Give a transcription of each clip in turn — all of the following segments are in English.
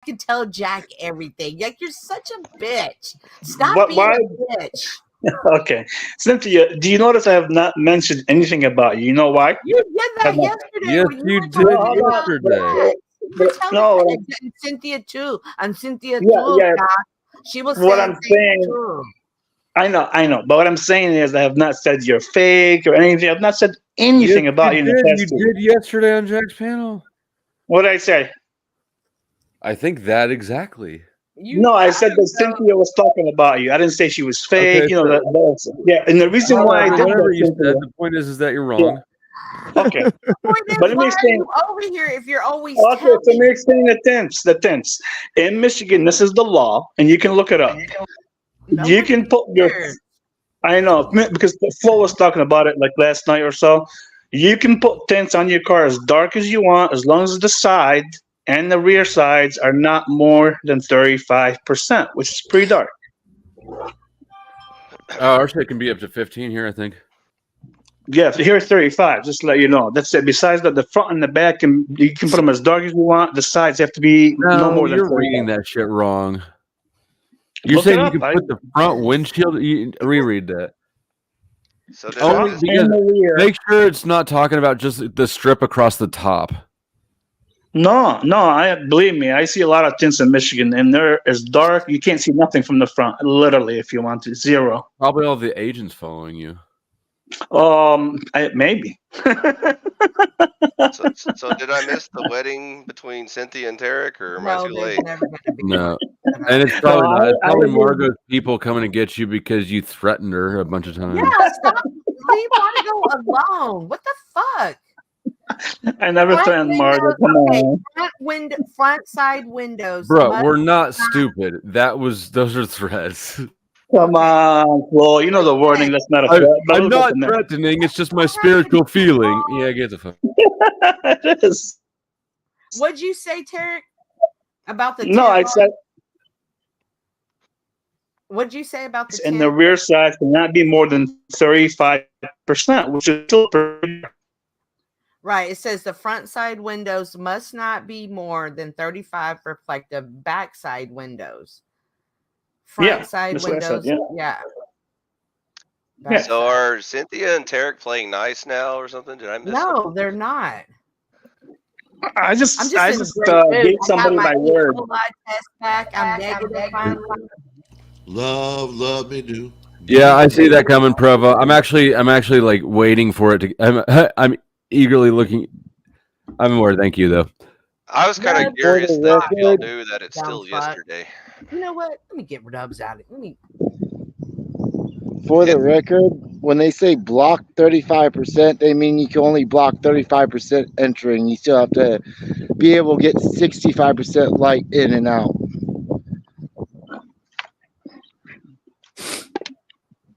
can tell Jack everything. Like, you're such a bitch. Stop But being why? a bitch. Okay, Cynthia, do you notice I have not mentioned anything about you? You know why? You did that Come on. yesterday Yes, when you you were did talking about yesterday. Jack. You were telling No, me, and Cynthia too. And Cynthia yeah, too, yeah. Jack. She was What saying I'm things saying, too. I know. But what I'm saying is, I have not said you're fake or anything. I've not said Yes, anything about you in the you past week. did yesterday on Jack's panel. What did I say? I think that exactly. No, I said that Cynthia was talking about you. I didn't say she was fake. Okay, You know so yeah. And the reason why I did whatever that, you said, Cynthia. the point is that you're Yeah. wrong. Okay. Point is, But let why me are explain. you over here if you're always Okay, so let telling? me explain the tense. In Michigan, this is the law, and you can look it up. You Nobody can put your. cares. I know because Flo was talking about it like last night or so. You can put tints on your car as dark as you want, as long as the side and the rear sides are not more than 35%, which is pretty dark. Our shit can be up to 15 here, I think. Yeah, here's 35. Just to let you know. That's it. Besides that, the front and the back, you can put them as dark as you want. The sides have to be no more than you're 35. reading that shit wrong. You're Look it saying you up. can put the front windshield. Reread that. So did I Only miss? because And the rear. make sure it's not talking about just the strip across the top. No. I believe me. I see a lot of tints in Michigan, and they're as dark. You can't see nothing from the front. Literally, if you want to, zero. Probably all the agents following you. Maybe. So did I miss the wedding between Cynthia and Tarek, or am I No, too there's late? never going to be. No. one. And it's probably No, not. It's I probably agree. Margot's people coming to get you because you threatened her a bunch of times. Yeah, stop. Leave Margo alone. What the fuck? I never Front threatened Margaret. windows. Come Okay, on. front side windows. Bro, must we're not not- stupid. Those are threats. Come Okay. on. Well, you know the wording. That's not a threat. But I'm we'll go not from there. threatening. It's just my spiritual feeling. Yeah, get the fuck. It is. What'd you say, Tarek? About the No, I tent? said What'd you say about the in the tent? rear side cannot be more than 35%, which is still pretty. Right. It says the front side windows must not be more than 35 reflective back side windows. Front Yeah, side that's what I windows. said, Yeah. Yeah. Back So side. are Cynthia and Tarek playing nice now, or something? Did I miss something? No, they're not. I I'm just just in a great mood. gave I got somebody my my E. word. coli test back. I'm negative finally. Love me do. Yeah, I see that coming, Provo. I'm actually like waiting for it to. I'm eagerly looking. I'm more. Thank you though. I was kind No, of curious that if y'all record, knew that it's Dumb still fuck. yesterday. You know what? Let me get Dubs out of it. Let me. for the record, when they say block 35%, they mean you can only block 35% entering. You still have to be able to get 65% light in and out.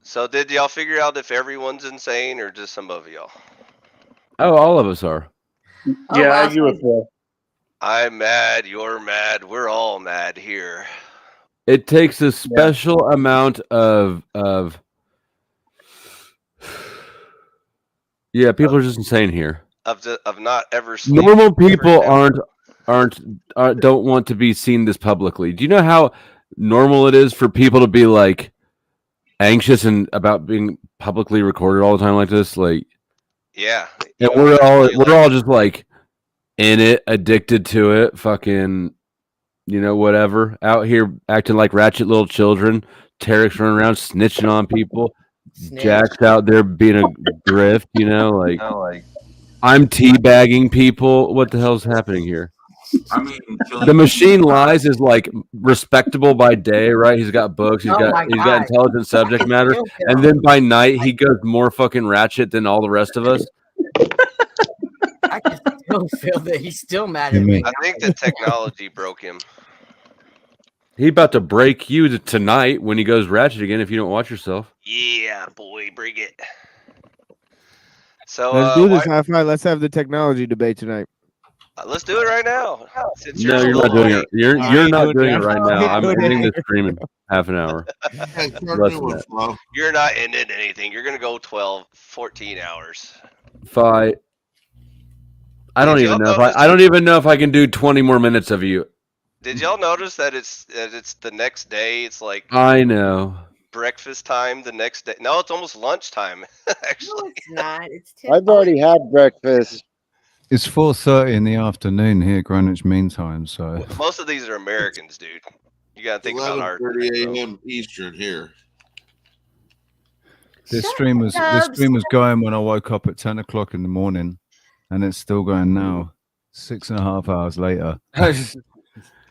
So did y'all figure out if everyone's insane or just some of y'all? Oh, all of us are. Oh, Yeah, I wow. agree with you. I'm mad. You're mad. We're all mad here. It takes a special amount of. Yeah, people are just insane here. Of not ever sleeping. Normal people don't want to be seen this publicly. Do you know how normal it is for people to be like anxious and about being publicly recorded all the time like this? Like, Yeah. and You actually, we're all just like in it, addicted to it, fucking, whatever. Out here acting like ratchet little children. Tarek's running around snitching on people. Snitch. Jack's out there being a grift, like I'm teabagging people. What the hell's happening here? I mean, The Machine Lies is like respectable by day, right? He's got books, he's Oh my got God. intelligent subject matter, Still feel and then by night he goes more fucking ratchet than all the rest of us. I can still feel that he's still mad at me. I think the technology broke him. He's about to break you tonight when he goes ratchet again if you don't watch yourself. Yeah, boy, bring it. So Let's do this, Hi-Fi. Let's have the technology debate tonight. Let's do it right now. Since No, you're still not doing it. awake. You're not doing it right now. I'm doing it ending this here. stream in half an hour. Hey, start Less doing than it, Flo. You're not ending anything. You're gonna go 14 hours. Fight. I don't Did even y'all know if notice- I don't even know if I can do 20 more minutes of you. Did y'all notice that it's the next day? It's like I know. breakfast time the next day. No, it's almost lunchtime. No, Actually, it's not. It's 10. I've already had breakfast. It's 4:30 in the afternoon here, Greenwich Mean Time. So most of these are Americans, dude. You gotta think about our 11:30 a.m. Eastern here. this Shut stream was up, going when I woke up at 10 o'clock in the morning, and it's still going now, 6.5 hours later.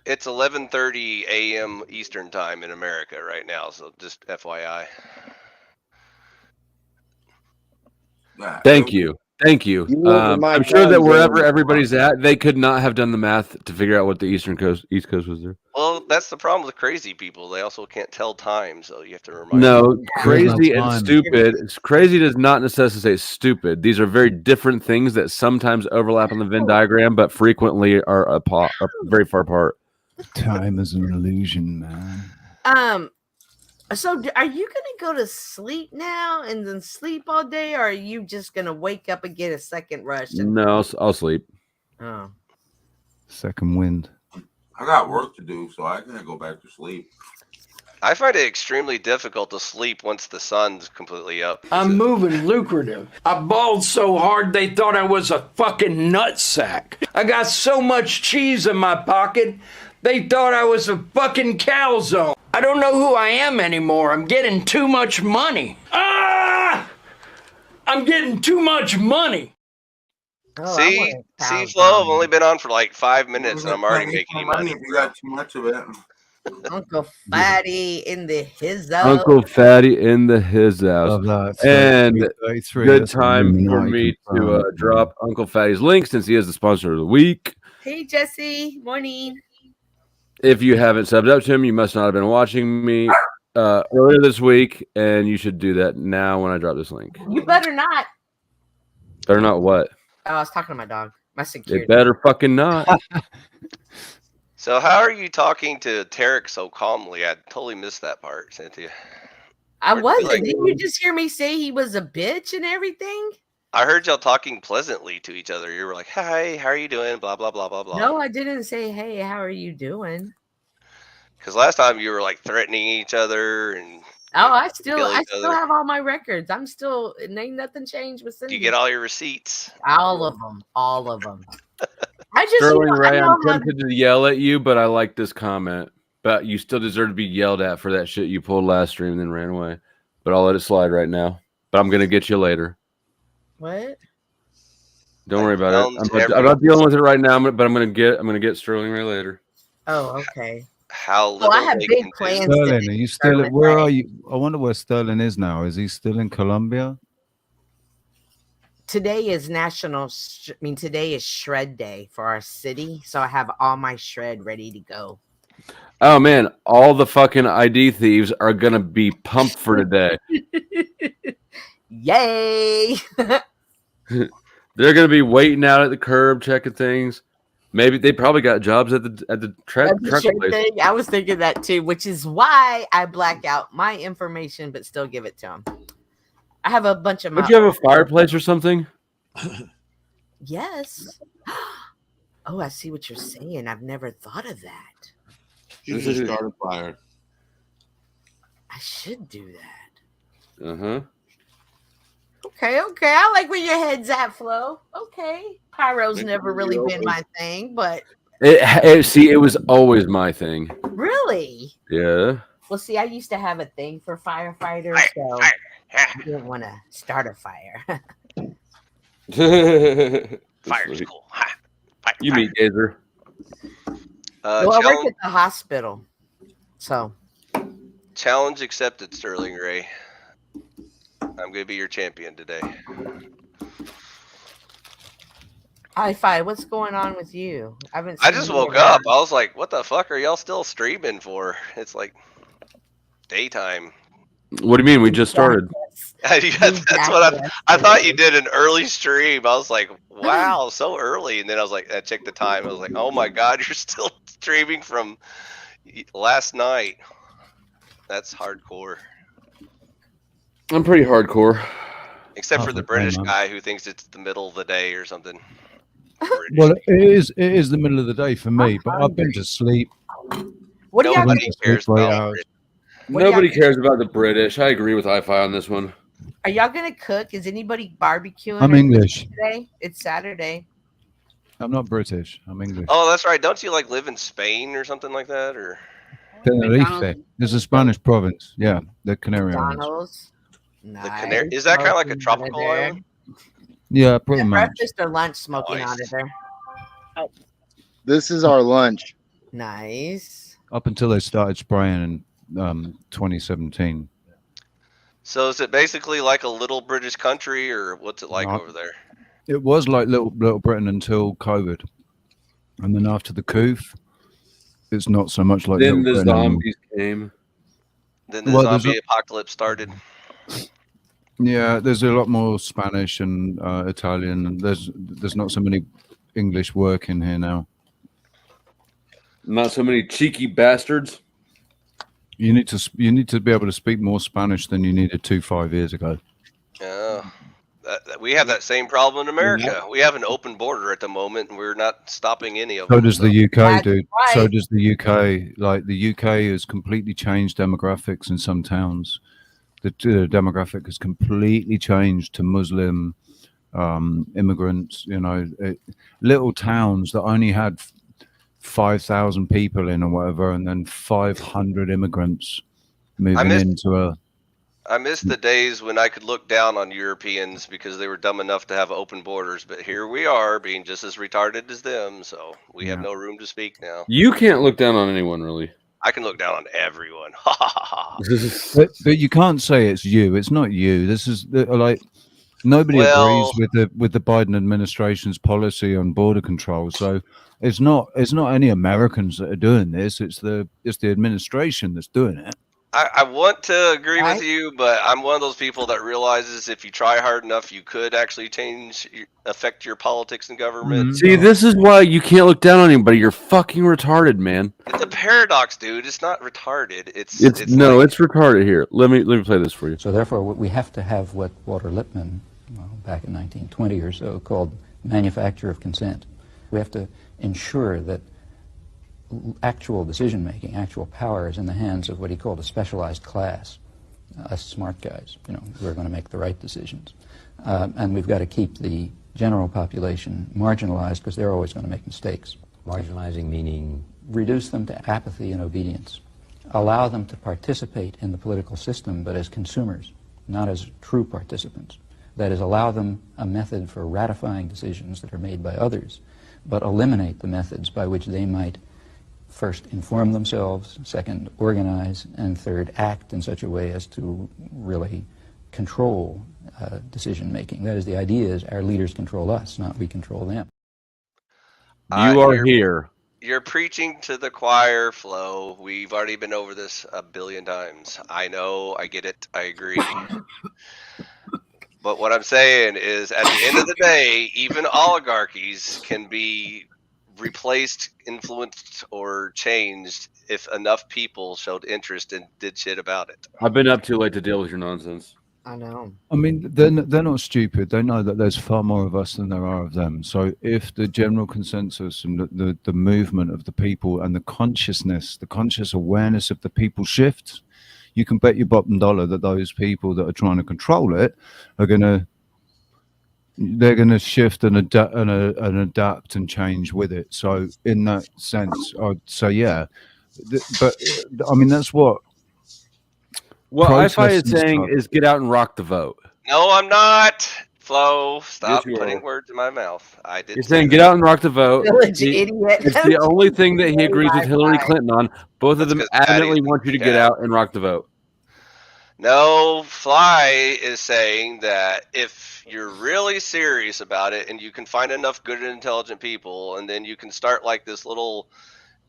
It's 11:30 a.m. Eastern time in America right now. So just FYI. Thank you. You live in my I'm sure that time wherever zone. everybody's at, they could not have done the math to figure out what the East Coast was there. Well, that's the problem with crazy people. They also can't tell time, so you have to remind them. No, crazy no and time. stupid. Crazy does not necessitate stupid. These are very different things that sometimes overlap on the Venn diagram, but frequently are very far apart. Time is an illusion, man. So are you gonna go to sleep now and then sleep all day, or are you just gonna wake up and get a second rush? No, I'll sleep. Oh. Second wind. I got work to do, so I can't go back to sleep. I find it extremely difficult to sleep once the sun's completely up. I'm moving lucrative. I balled so hard they thought I was a fucking nutsack. I got so much cheese in my pocket, they thought I was a fucking calzone. I don't know who I am anymore. I'm getting too much money. Ah! I'm getting too much money. Oh, see, Flo, I've only been on for like 5 minutes and I'm already making money. If you got too much of it. Uncle Fatty in the his Uncle Fatty in his house. Love that. And 33, good that's time for Illuminati me confirmed. to drop Uncle Fatty's link since he is the sponsor of the week. Hey Jesse, morning. If you haven't subbed up to him, you must not have been watching me earlier this week, and you should do that now when I drop this link. You better not. Better not what? Oh, I was talking to my dog. My security. It better fucking not. So how are you talking to Tarek so calmly? I totally missed that part, Cynthia. I Or wasn't. like- Didn't you just hear me say he was a bitch and everything? I heard y'all talking pleasantly to each other. You were like, "Hi, how are you doing?" Blah blah blah blah blah. No, I didn't say, hey, how are you doing? Because last time you were like threatening each other, and Oh, I kill each still other. have all my records. I'm still, it ain't nothing changed with Do Cindy. you get all your receipts? all of them. All of them. I just, Sterling I Ray, know I'm how tempted to yell at you, but I like this comment. But you still deserve to be yelled at for that shit you pulled last stream and then ran away. But I'll let it slide right now. But I'm gonna get you later. what? Don't worry about it. Sounds I'm not dealing with it right now, but I'm gonna get Sterling Ray later. Oh, okay. How Oh, little I have they big can do. plans. Sterling, are you still? Sterling Where Ray. are you? I wonder where Sterling is now. Is he still in Colombia? Today is today is shred day for our city. So I have all my shred ready to go. Oh man, all the fucking ID thieves are gonna be pumped for today. Yay! They're gonna be waiting out at the curb, checking things. Maybe they probably got jobs at the truck That's the shred place. thing. I was thinking that too, which is why I black out my information but still give it to them. I have a bunch of my Don't you have a fireplace or something? Yes. Oh, I see what you're saying. I've never thought of that. You just start a fire. I should do that. Uh-huh. Okay. I like where your head's at, Flo. Okay. Pyro's never really been my thing, but It was always my thing. really? Yeah. Well, see, I used to have a thing for firefighters, so I didn't want to start a fire. Fire's cool. Ha. Fire, You fire. meet Gazer. Well, I work Challenge, at the hospital, so challenge accepted, Sterling Ray. I'm gonna be your champion today. Hi-Fi, what's going on with you? I just woke up. I was like, "What the fuck are y'all still streaming for?" It's like daytime. What do you mean? We just started. That's what I thought you did an early stream. I was like, wow, so early. And then I was like, I checked the time. I was like, oh my God, you're still streaming from last night. That's hardcore. I'm pretty hardcore. Except for the Okay, British man. guy who thinks it's the middle of the day or something. Well, it is the middle of the day for me, but I've been to sleep. What do y'all Nobody gonna, cares for 8 about hours. it. What do y'all Nobody gonna- cares about the British. I agree with Hi-Fi on this one. Are y'all gonna cook? Is anybody barbecuing? I'm or English. today. It's Saturday. I'm not British. I'm English. Oh, that's right. Don't you like live in Spain or something like that? Or Tenerife. There's a Spanish province. Yeah, the Canary Islands. McDonald's. the Nice. Canary? Is that kind of like a Smoking tropical out of there. island? Yeah, pretty much. Breakfast or lunch smoking out of Nice. there. This is our lunch. Nice. Up until they started spraying in 2017. So is it basically like a little British country, or what's it like No. over there? It was like Little Britain until COVID, and then after the coup, it's not so much like Then Little the Britain anymore. zombies came. Then the Well, there's zombie apocalypse started. Yeah, there's a lot more Spanish and Italian, and there's not so many English working here now. Not so many cheeky bastards. You need to be able to speak more Spanish than you needed 5 years ago. Yeah. We have that same problem in America. We have an open border at the moment, and we're not stopping any of So them. does the UK, That's dude. So right. does the UK. Like the UK has completely changed demographics in some towns. The demographic has completely changed to Muslim immigrants. You know, little towns that only had 5,000 people in or whatever, and then 500 immigrants moving into a. I miss the days when I could look down on Europeans because they were dumb enough to have open borders, but here we are being just as retarded as them, so we have no room to speak now. You can't look down on anyone, really. I can look down on everyone. But you can't say it's you. It's not you. This is like nobody agrees with the Biden administration's policy on border control. So it's not any Americans that are doing this. It's the administration that's doing it. I want to agree with you, but I'm one of those people that realizes if you try hard enough, you could actually affect your politics and government. See, this is why you can't look down on anybody. You're fucking retarded, man. It's a paradox, dude. It's not retarded. It's retarded here. Let me play this for you. So therefore, we have to have what Walter Lippmann, back in 1920 or so, called manufacture of consent. We have to ensure that actual decision-making, actual power is in the hands of what he called a specialized class, us smart guys, who are going to make the right decisions. And we've got to keep the general population marginalized because they're always going to make mistakes. Marginalizing meaning? Reduce them to apathy and obedience. Allow them to participate in the political system, but as consumers, not as true participants. That is, allow them a method for ratifying decisions that are made by others, but eliminate the methods by which they might first inform themselves, second organize, and third act in such a way as to really control decision making. That is, the idea is our leaders control us, not we control them. You are here. You're preaching to the choir, Flo. We've already been over this a billion times. I know, I get it, I agree. But what I'm saying is, at the end of the day, even oligarchies can be replaced, influenced, or changed if enough people showed interest and did shit about it. I've been up too late to deal with your nonsense. I know. I mean, they're not stupid. They know that there's far more of us than there are of them. So if the general consensus and the movement of the people and the consciousness, the conscious awareness of the people shifts, you can bet your bottom dollar that those people that are trying to control it are they're gonna shift and adapt and change with it. So in that sense, I'd say yeah. But I mean, that's what. What Hi-Fi is saying is get out and rock the vote. No, I'm not. Flo, stop Yes, putting words in my mouth. I didn't. You're saying get out and rock the vote. Village idiot. It's the only thing that he agrees with Hillary Clinton on. Both of them adamantly want you to get out and rock the vote. No, Fly is saying that if you're really serious about it and you can find enough good and intelligent people, and then you can start like this little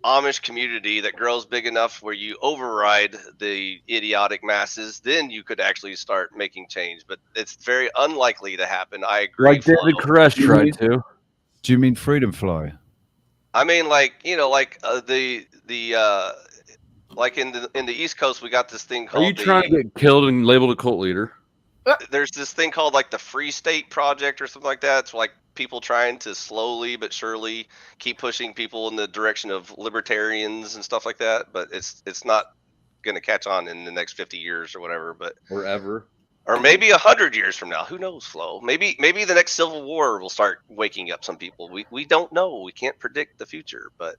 Amish community that grows big enough where you override the idiotic masses, then you could actually start making change. But it's very unlikely to happen. I agree. Like David Koresh tried to. Do you mean Freedom Fly? I mean, like, like like in the East Coast, we got this thing called. Are you trying to get killed and labeled a cult leader? There's this thing called like the Free State Project or something like that. It's like people trying to slowly but surely keep pushing people in the direction of libertarians and stuff like that, but it's not going to catch on in the next 50 years or whatever, but Forever. or maybe 100 years from now. Who knows, Flo? Maybe the next civil war will start waking up some people. We don't know. We can't predict the future, but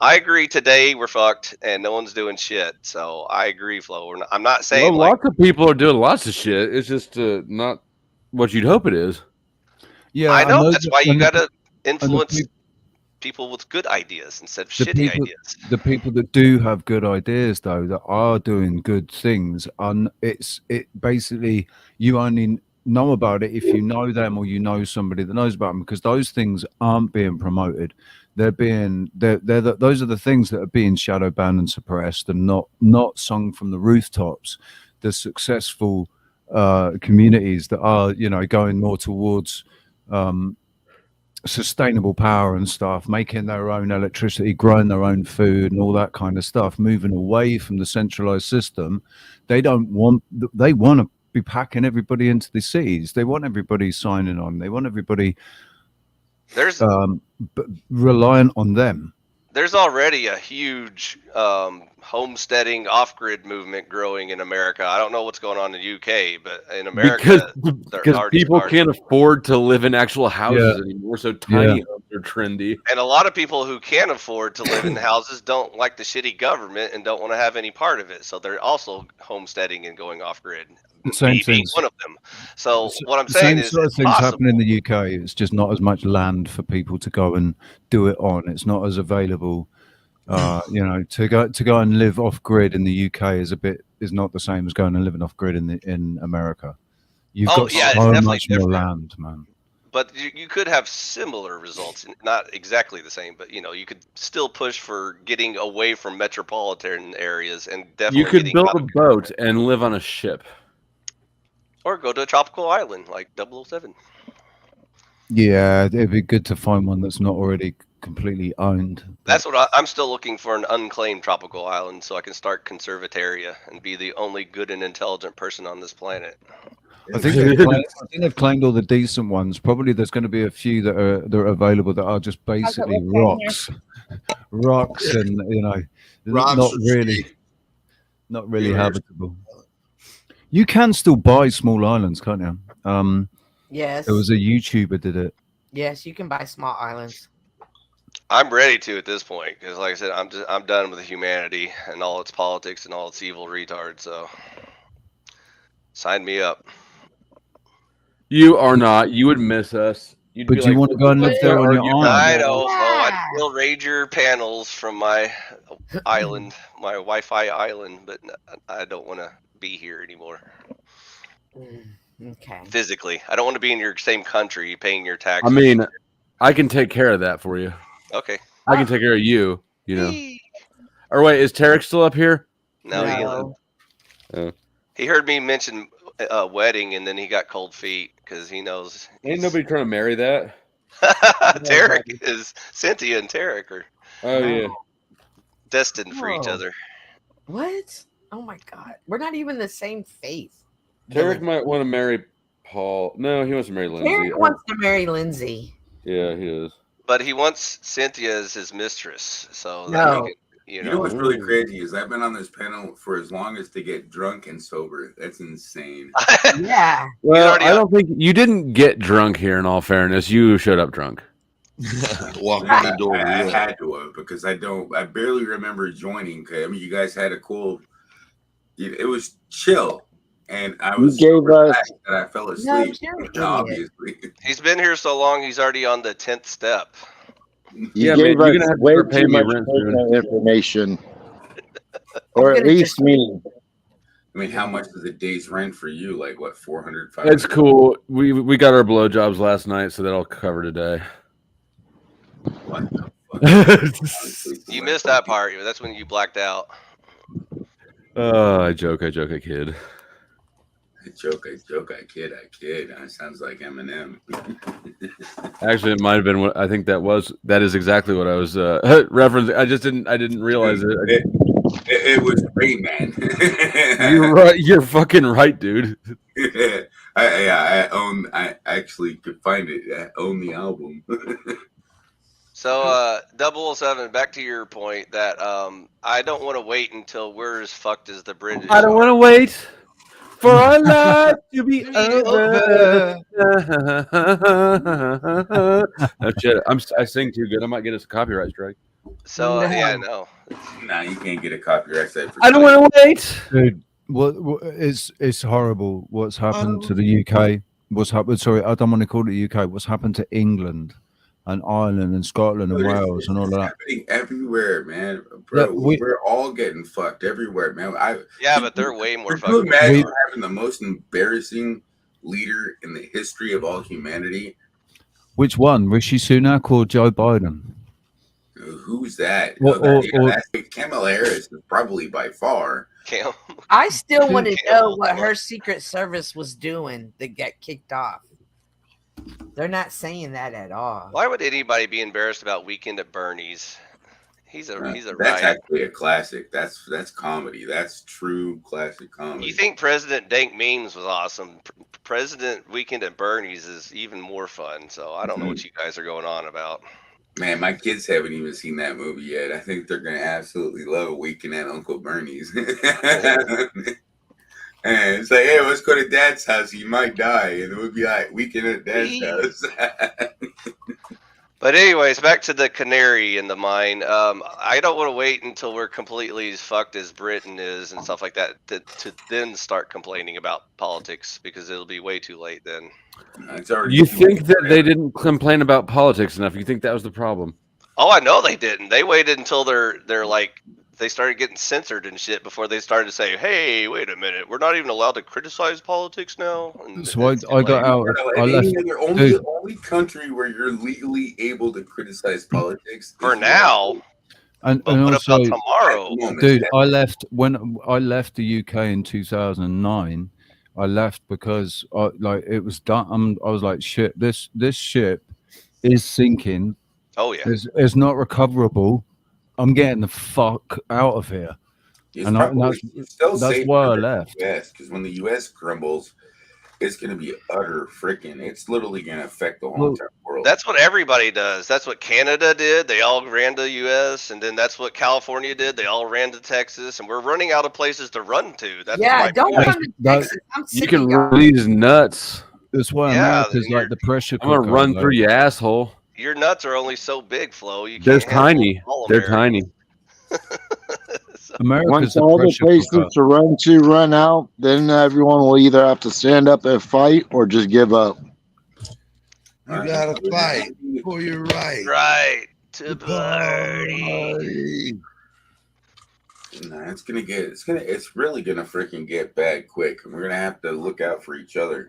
I agree. Today we're fucked and no one's doing shit. So I agree, Flo. I'm not saying lots of people are doing lots of shit. It's just not what you'd hope it is. Yeah, I know. That's why you got to influence people with good ideas instead of shitty ideas. The people that do have good ideas, though, that are doing good things, it basically you only know about it if you know them or you know somebody that knows about them, because those things aren't being promoted. Those are the things that are being shadow banned and suppressed and not sung from the rooftops. The successful communities that are going more towards sustainable power and stuff, making their own electricity, growing their own food and all that kind of stuff, moving away from the centralized system. They want to be packing everybody into the cities. They want everybody signing on. They want everybody reliant on them. There's already a huge homesteading off-grid movement growing in America. I don't know what's going on in the UK, but in America, because people can't afford to live in actual houses anymore, so tiny homes are trendy. And a lot of people who can't afford to live in houses don't like the shitty government and don't want to have any part of it. So they're also homesteading and going off-grid. Same thing. One of them. So what I'm saying is, sort of things happen in the UK. It's just not as much land for people to go and do it on. It's not as available. To go and live off grid in the UK is not the same as going and living off grid in America. You've got so much more land, man. But you could have similar results, not exactly the same, but you could still push for getting away from metropolitan areas and definitely. You could build a boat and live on a ship, or go to a tropical island like 007. Yeah, it'd be good to find one that's not already completely owned. That's what I'm still looking for, an unclaimed tropical island, so I can start Conservataria and be the only good and intelligent person on this planet. I think they've claimed all the decent ones. Probably there's going to be a few that are available that are just basically rocks and not really habitable. You can still buy small islands, can't you? Yes. There was a YouTuber did it. Yes, you can buy small islands. I'm ready to at this point because, like I said, I'm done with humanity and all its politics and all its evil retards. So, sign me up. You are not. You would miss us. But you want to go and live there on your own? I know. I'd still raid your panels from my island, my Wi-Fi island, but I don't want to be here anymore. Okay. Physically, I don't want to be in your same country paying your taxes. I mean, I can take care of that for you. Okay. I can take care of you. Or wait, is Tarek still up here? No. He heard me mention a wedding, and then he got cold feet because he knows. Ain't nobody trying to marry that. Tarek is Cynthia and Tarek are. Oh yeah. Destined for each other. What? Oh my God, we're not even the same faith. Tarek might want to marry Paul. No, he wants to marry Lindsay. Tarek wants to marry Lindsay. Yeah, he is. But he wants Cynthia as his mistress. So no. You know what's really crazy is I've been on this panel for as long as to get drunk and sober. That's insane. Yeah. Well, I don't think you didn't get drunk here. In all fairness, you showed up drunk. Walking the door. I had to have because I barely remember joining. I mean, you guys had a cool. It was chill, and I was so relaxed that I fell asleep. Obviously, he's been here so long. He's already on the 10th step. You gave us way too much personal information, or at least me. I mean, how much is a day's rent for you? Like what, 400? It's cool. We got our blowjobs last night, so that'll cover today. What the fuck? You missed that part. That's when you blacked out. I joke, I kid. I joke, I kid. That sounds like Eminem. Actually, it might have been what I think that is exactly what I was referencing. I didn't realize it. It was great, man. You're right. You're fucking right, dude. I actually could find it. I own the album. So, 007, back to your point that I don't want to wait until we're as fucked as the British. I don't want to wait for our life to be over. Oh shit! I sing too good. I might get us a copyright strike. So yeah, no. Nah, you can't get a copyright strike. I don't want to wait, dude. What it's horrible. What's happened to the UK? What's happened? Sorry, I don't want to call it the UK. What's happened to England and Ireland and Scotland and Wales and all of that? Happening everywhere, man. Bro, we're all getting fucked everywhere, man. Yeah, but they're way more fucked. Could you fucked. imagine having the most embarrassing leader in the history of all humanity? Which one, Rishi Sunak or Joe Biden? Who's that? That's Kamala Harris is probably by far. I still want to know what her Secret Service was doing to get kicked off. They're not saying that at all. Why would anybody be embarrassed about Weekend at Bernie's? He's a That's riot. actually a classic. That's comedy. That's true classic comedy. You think President Dank Memes was awesome? President Weekend at Bernie's is even more fun. So I don't know what you guys are going on about. Man, my kids haven't even seen that movie yet. I think they're gonna absolutely love Weekend at Uncle Bernie's. And it's like, hey, let's go to Dad's house. He might die, and it would be like Weekend at Dad's house. But anyways, back to the canary in the mine. I don't want to wait until we're completely as fucked as Britain is and stuff like that to then start complaining about politics, because it'll be way too late then. You think that they didn't complain about politics enough? You think that was the problem? Oh, I know they didn't. They waited until they're like they started getting censored and shit before they started to say, "Hey, wait a minute, we're not even allowed to criticize politics now." And so I got out. I left. The only country where you're legally able to criticize politics for now. And also, tomorrow, dude, I left when I left the UK in 2009. I left because it was done. I was like, shit. This ship is sinking. Oh yeah, it's not recoverable. I'm getting the fuck out of here. And that's why I left. Yes, because when the US crumbles, it's going to be utter freaking. It's literally going to affect the whole entire world. That's what everybody does. That's what Canada did. They all ran to the U.S. And then that's what California did. They all ran to Texas. And we're running out of places to run to. That's don't come to Texas. I'm sick You can of y'all. run these nuts. That's why America's like the pressure cooker. I'm gonna run through your asshole. Your nuts are only so big, Flo. You They're can't handle tiny. all They're Americans. tiny. America's Once all the places to run out, then everyone will either have to stand up and fight or just give up. You gotta fight for your right. Right to party. Nah, it's really gonna freaking get bad quick, and we're gonna have to look out for each other.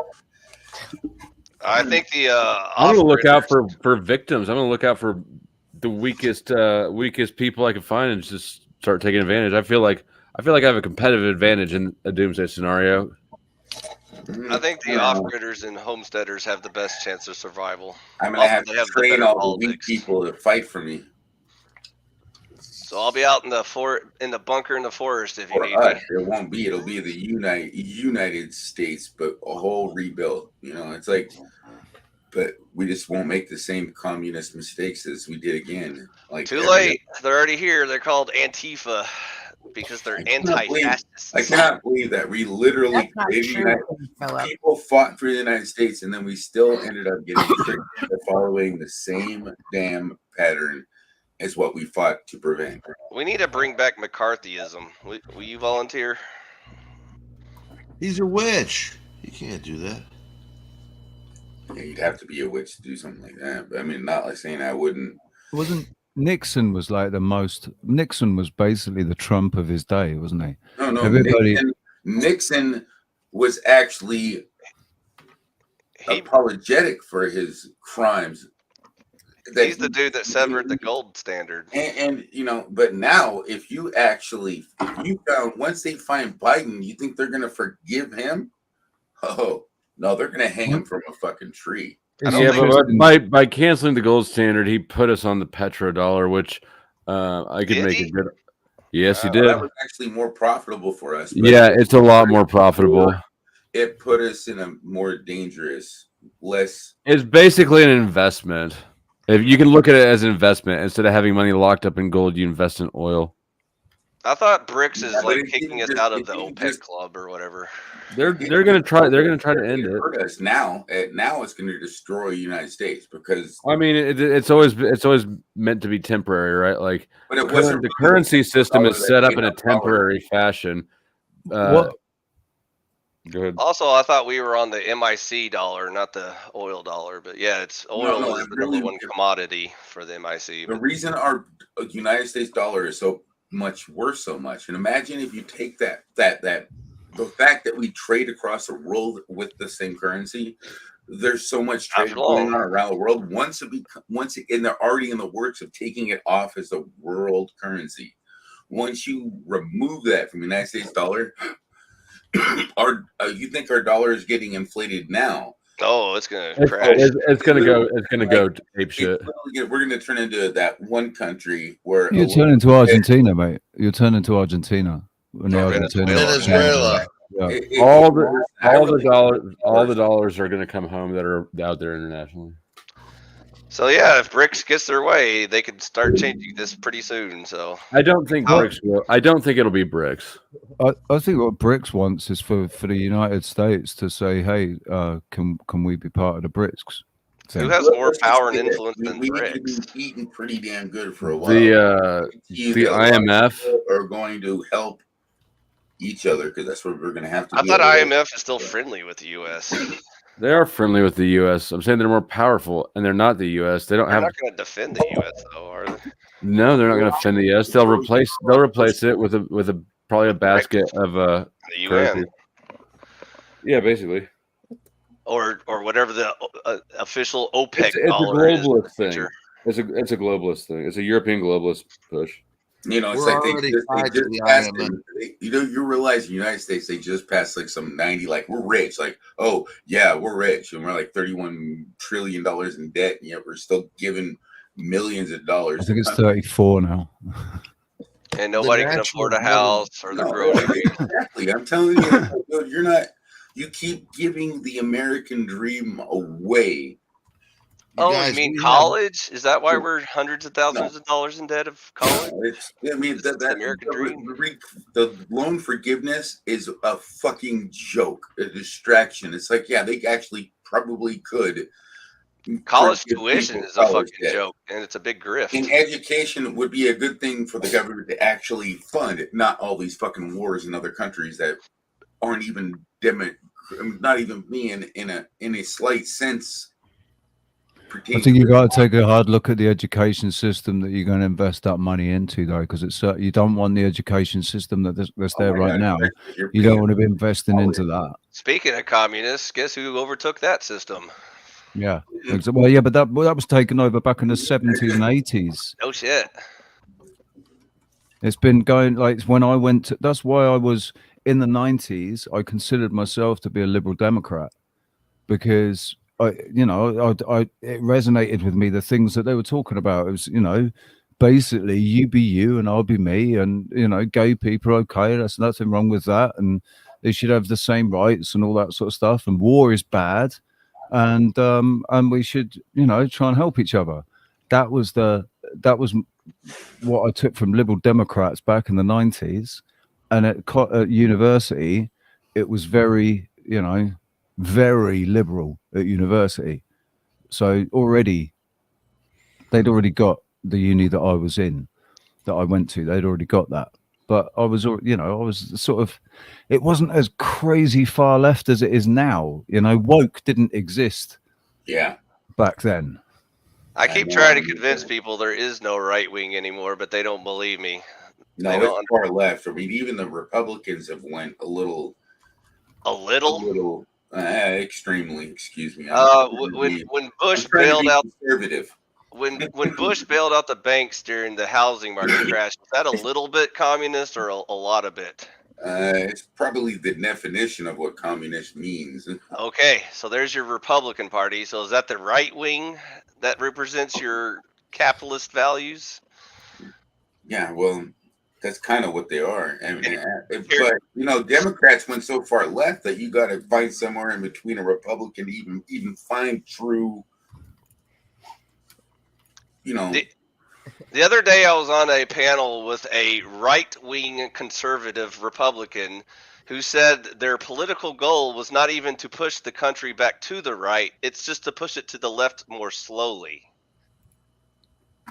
I think I'm gonna look out for victims. I'm gonna look out for the weakest people I can find and just start taking advantage. I feel like I have a competitive advantage in a doomsday scenario. I think the off-gridders and homesteaders have the best chance of survival. I'm gonna have to train all the weak people to fight for me. So I'll be out in the bunker in the forest if you need me. It won't be. It'll be the United States, but a whole rebuild. You know, it's like, but we just won't make the same communist mistakes as we did again. Like too late. They're already here. They're called Antifa because they're anti-fascists. I cannot believe that we literally people fought for the United States, and then we still ended up getting tricked into following the same damn pattern as what we fought to prevent. We need to bring back McCarthyism. Will you volunteer? He's a witch. You can't do that. Yeah, you'd have to be a witch to do something like that. But I mean, not like saying I wouldn't. Wasn't Nixon was like the most? Nixon was basically the Trump of his day, wasn't he? No. Everybody. Nixon was actually apologetic for his crimes. He's the dude that severed the gold standard. And you know, but now if you found once they find Biden, you think they're gonna forgive him? Oh no, they're gonna hang him from a fucking tree. Yeah, but by canceling the gold standard, he put us on the petrodollar, which I could make a good. Yes, he did. That was actually more profitable for us. Yeah, it's a lot more profitable. it put us in a more dangerous, less. It's basically an investment. If you can look at it as an investment instead of having money locked up in gold, you invest in oil. I thought BRICS is Yeah, but like it kicking us didn't out of just- the it didn't OPEC just- club or whatever. They're gonna try. They're gonna try to end it. hurt us now. Now it's going to destroy the United States because. I mean, it's always meant to be temporary, right? Like But it wasn't the really currency system is that set up made in a up dollar. temporary fashion. What? Go ahead. Also, I thought we were on the MIC dollar, not the oil dollar. But yeah, it's oil No, is it the really- number one commodity for the MIC. The reason our United States dollar is so much worth so much, and imagine if you take that the fact that we trade across the world with the same currency, there's so much trade going on around the world. And they're already in the works of taking it off as a world currency. Once you remove that from the United States dollar, you think our dollar is getting inflated now? Oh, it's gonna crash. It's gonna go ape shit. We're gonna turn into that one country where You turn into Argentina, mate. You turn into Argentina. When the Venezuela. Yeah. All the dollars are gonna come home that are out there internationally. So yeah, if BRICS gets their way, they could start changing this pretty soon. So I don't think BRICS will. I don't think it'll be BRICS. I think what BRICS wants is for the United States to say, "Hey, can we be part of the BRICS?" Who has more power and influence than we BRICS? need to be eating pretty damn good for a while. The IMF are going to help each other because that's what we're going to have to I do. thought IMF is still friendly with the U.S. They are friendly with the U.S. I'm saying they're more powerful, and they're not the U.S. They don't They're have. not going to defend the U.S. though, are they? No, they're not going to defend the U.S. They'll replace it with a probably a basket of The UN currency. Yeah, basically. or whatever the official OPEC It's a dollar is. globalist thing. It's a globalist thing. It's a European globalist push. You know, it's We're like already they tied to just the passed IMF. you realize the United States, they just passed like some 90, like we're rich. Like, oh yeah, we're rich. And we're like $31 trillion in debt. And yet we're still giving millions of dollars. I think it's 34 now. And nobody can afford a house or the groceries. Exactly. I'm telling you, you keep giving the American dream away. Oh, guys, you mean we college? Is that why we're hundreds of thousands of dollars in debt of college? I mean, the American dream. The loan forgiveness is a fucking joke, a distraction. It's like, yeah, they actually probably could. College forgive tuition people is a college fucking debt. joke, and it's a big grift. And education would be a good thing for the government to actually fund, not all these fucking wars in other countries that aren't even not even being in a slight sense. I think you got to take a hard look at the education system that you're going to invest that money into, though, because it's you don't want the education system that's there right now. You don't want to be investing into that. Speaking of communists, guess who overtook that system? Yeah. Well, yeah, but that was taken over back in the 70s and 80s. No shit. It's been going like when I went to, that's why I was in the 90s. I considered myself to be a liberal Democrat because it resonated with me, the things that they were talking about. It was, basically you be you and I'll be me, and gay people, okay, there's nothing wrong with that, and they should have the same rights and all that sort of stuff, and war is bad, and we should try and help each other. That was what I took from liberal Democrats back in the 90s, and at university it was very very liberal at university. So they'd already got the uni that I was in, that I went to. They'd already got that. But I was, I was sort of, it wasn't as crazy far left as it is now. Woke didn't exist. Yeah. Back then. I keep trying to convince people there is no right wing anymore, but they don't believe me. No, it's far left. I mean, even the Republicans have went a little. Extremely, excuse me. When Bush bailed out conservative. When Bush bailed out the banks during the housing market crash, was that a little bit communist or a lot of it? It's probably the definition of what communist means. Okay, so there's your Republican Party. So is that the right wing that represents your capitalist values? Yeah, well, That's kind of what they are. But you know, Democrats went so far left that you got to find somewhere in between a Republican to even find true. You know. The other day, I was on a panel with a right-wing conservative Republican who said their political goal was not even to push the country back to the right; it's just to push it to the left more slowly.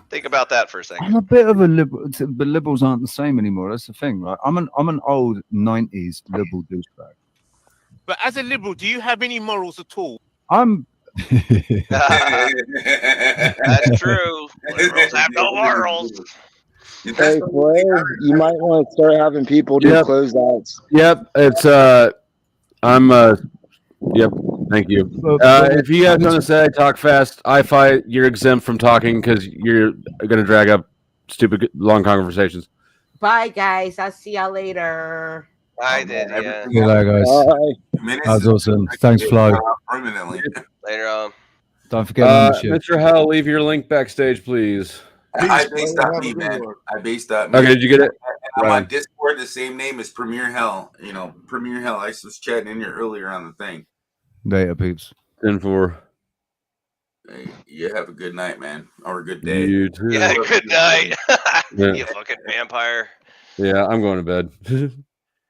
Think about that for a second. I'm a bit of a liberal, but liberals aren't the same anymore. That's the thing, right? I'm an old '90s liberal douchebag. But as a liberal, do you have any morals at all? I'm. That's true. Liberals have no morals. Hey, Flair, you might want to start having people do closeouts. Yep, it's yep. Thank you. If you have something to say, talk fast. I fight. You're exempt from talking because you're going to drag up stupid long conversations. Bye, guys. I'll see y'all later. I did, yeah. See you later, guys. That's awesome. Thanks, Flo. Permanently. Later on. Don't forget Mr. Hell, leave your link backstage, please. I based that me, man. I based that me. Okay, did you get it? I'm on Discord, the same name as Premier Hell. You know, Premier Hell. I was chatting in here earlier on the thing. Later, peeps. 10-4. Hey, you have a good night, man, or a good day. You too. Yeah, good night. Yeah. You fucking vampire. Yeah, I'm going to bed.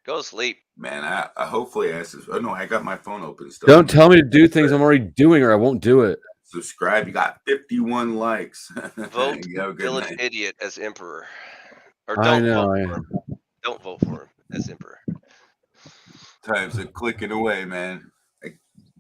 Go to sleep. Man, I hopefully oh no, I got my phone open still. Don't tell me to do things I'm already doing or I won't do it. Subscribe. You got 51 likes. Vote you have a good Village night. Idiot as emperor. Or I don't know. vote for him. Don't vote for him as emperor. Time's a clicking away, man.